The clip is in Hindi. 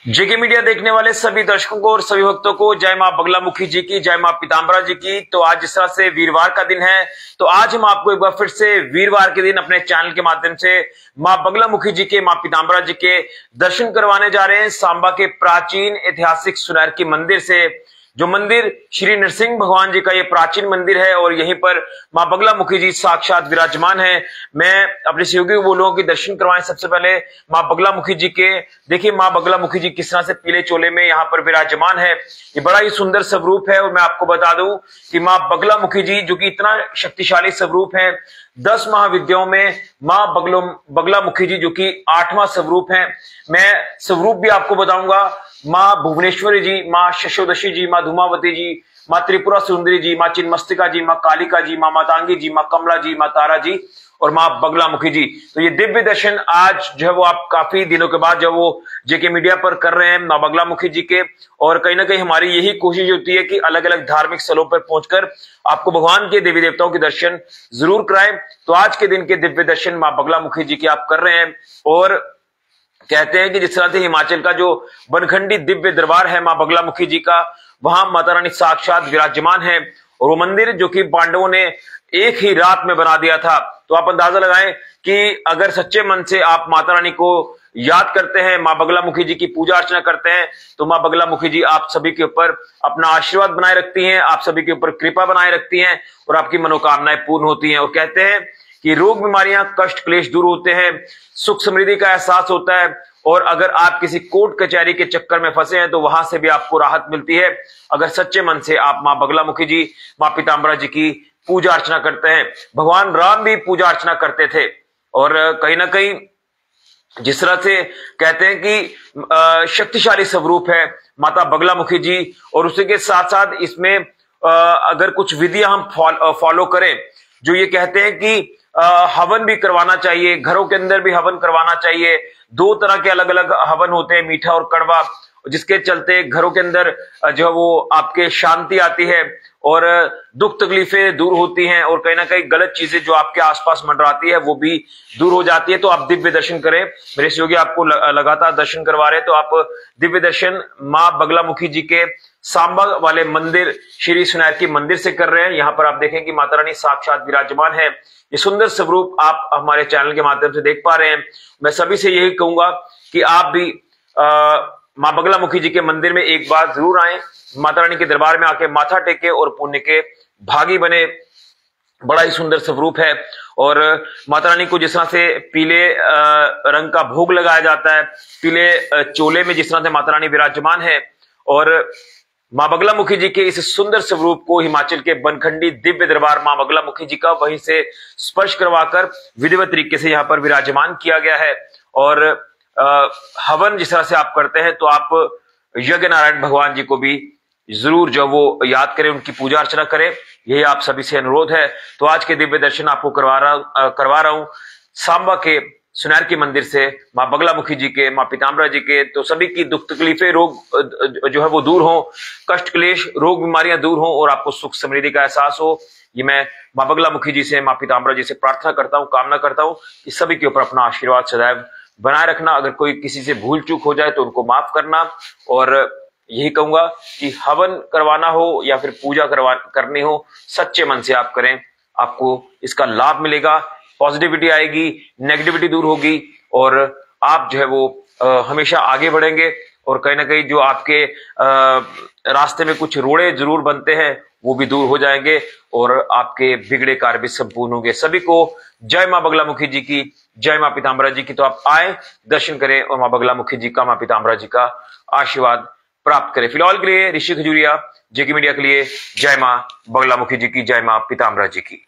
जेके मीडिया देखने वाले सभी दर्शकों को और सभी भक्तों को जय मां बगलामुखी जी की, जय मां पीताम्बरा जी की। तो आज जिस तरह से वीरवार का दिन है, तो आज हम आपको एक बार फिर से वीरवार के दिन अपने चैनल के माध्यम से मां बगलामुखी जी के, मां पीताम्बरा जी के दर्शन करवाने जा रहे हैं। सांबा के प्राचीन ऐतिहासिक सुनार की मंदिर से, जो मंदिर श्री नरसिंह भगवान जी का ये प्राचीन मंदिर है और यहीं पर मां बगलामुखी जी साक्षात विराजमान है। मैं अपने सहयोगी को बोलूंगा कि दर्शन करवाएं सबसे पहले मां बगलामुखी जी के। देखिए मां बगलामुखी जी किस तरह से पीले चोले में यहाँ पर विराजमान है, ये बड़ा ही सुंदर स्वरूप है। और मैं आपको बता दूं कि मां बगलामुखी जी जो कि इतना शक्तिशाली स्वरूप है, 10 महाविद्याओं में मां बगलामुखी जी जो कि 8वां स्वरूप है। मैं स्वरूप भी आपको बताऊंगा। मां भुवनेश्वरी जी, मां शशोदशी जी, मां धूमावती जी, मां त्रिपुरा सुंदरी जी, मां चिन्मस्तिका जी, मां कालिका जी, मां मातांगी जी, मां कमला जी, मां तारा जी और मां बगलामुखी जी। तो ये दिव्य दर्शन आज जो है वो आप काफी दिनों के बाद जो वो जेके मीडिया पर कर रहे हैं मां बगलामुखी जी के। और कहीं ना कहीं हमारी यही कोशिश होती है कि अलग अलग धार्मिक स्थलों पर पहुंचकर आपको भगवान के देवी देवताओं के दर्शन जरूर कराएं। तो आज के दिन के दिव्य दर्शन मां बगलामुखी जी के आप कर रहे हैं। और कहते हैं कि जिस तरह से हिमाचल का जो बनखंडी दिव्य दरबार है मां बगलामुखी जी का, वहां माता रानी साक्षात विराजमान है। और वो मंदिर जो कि पांडवों ने एक ही रात में बना दिया था। तो आप अंदाजा लगाएं कि अगर सच्चे मन से आप माता रानी को याद करते हैं, मां बगलामुखी जी की पूजा अर्चना करते हैं, तो मां बगलामुखी जी आप सभी के ऊपर अपना आशीर्वाद बनाए रखती हैं, आप सभी के ऊपर कृपा बनाए रखती हैं और आपकी मनोकामनाएं पूर्ण होती हैं। और कहते हैं कि रोग बीमारियां कष्ट क्लेश दूर होते हैं, सुख समृद्धि का एहसास होता है। और अगर आप किसी कोर्ट कचहरी के चक्कर में फंसे हैं तो वहां से भी आपको राहत मिलती है, अगर सच्चे मन से आप मां बगलामुखी जी, मां पीताम्बरा जी की पूजा अर्चना करते हैं। भगवान राम भी पूजा अर्चना करते थे। और कहीं ना कहीं जिस तरह से कहते हैं कि शक्तिशाली स्वरूप है माता बगलामुखी जी, और उसी के साथ साथ इसमें अगर कुछ विधियां हम फॉलो करें, जो ये कहते हैं कि हवन भी करवाना चाहिए, घरों के अंदर भी हवन करवाना चाहिए। 2 तरह के अलग अलग हवन होते हैं, मीठा और कड़वा, जिसके चलते घरों के अंदर जो है वो आपके शांति आती है और दुख तकलीफें दूर होती हैं और कहीं ना कहीं गलत चीजें जो आपके आसपास मंडराती है वो भी दूर हो जाती है। तो आप दिव्य दर्शन करें। मेरे सहयोगी आपको लगातार दर्शन करवा रहे हैं, तो आप दिव्य दर्शन मां बगलामुखी जी के सांबा वाले मंदिर श्री सुनार की मंदिर से कर रहे हैं। यहाँ पर आप देखें कि माता रानी साक्षात विराजमान है। ये सुंदर स्वरूप आप हमारे चैनल के माध्यम से देख पा रहे हैं। मैं सभी से यही कहूंगा कि आप भी मां बगलामुखी जी के मंदिर में एक बार जरूर आए, माता रानी के दरबार में आके माथा टेके और पुण्य के भागी बने। बड़ा ही सुंदर स्वरूप है। और माता रानी को जिस तरह से पीले रंग का भोग लगाया जाता है, पीले चोले में जिस तरह से माता रानी विराजमान है, और मां बगलामुखी जी के इस सुंदर स्वरूप को हिमाचल के बनखंडी दिव्य दरबार मां बगलामुखी जी का वहीं से स्पर्श करवाकर विधिवत तरीके से यहाँ पर विराजमान किया गया है। और हवन जिस तरह से आप करते हैं, तो आप यज्ञ नारायण भगवान जी को भी जरूर जो वो याद करें, उनकी पूजा अर्चना करें, यही आप सभी से अनुरोध है। तो आज के दिव्य दर्शन आपको करवा रहा हूं सांबा के सुनार की मंदिर से मां बगलामुखी जी के, मां पीताम्बरा जी के। तो सभी की दुख तकलीफें, रोग जो है वो दूर हो, कष्ट क्लेश, रोग बीमारियां दूर हो और आपको सुख समृद्धि का एहसास हो। ये मैं मां बगलामुखी जी से, मां पीताम्बरा जी से प्रार्थना करता हूं, कामना करता हूं कि सभी के ऊपर अपना आशीर्वाद सदैव बनाए रखना। अगर कोई किसी से भूल चूक हो जाए तो उनको माफ करना। और यही कहूंगा कि हवन करवाना हो या फिर पूजा करनी हो, सच्चे मन से आप करें, आपको इसका लाभ मिलेगा, पॉजिटिविटी आएगी, नेगेटिविटी दूर होगी और आप जो है वो हमेशा आगे बढ़ेंगे। और कहीं ना कहीं जो आपके रास्ते में कुछ रोड़े जरूर बनते हैं वो भी दूर हो जाएंगे और आपके बिगड़े कार्य भी संपूर्ण होंगे। सभी को जय मां बगलामुखी जी की, जय मां पीताम्बरा जी की। तो आप आए, दर्शन करें और मां बगलामुखी जी का, मां पीताम्बरा जी का आशीर्वाद प्राप्त करें। फिलहाल के लिए ऋषि खजूरिया, जेके मीडिया के लिए, जय मां बगलामुखी जी की, जय मां पीताम्बरा जी की।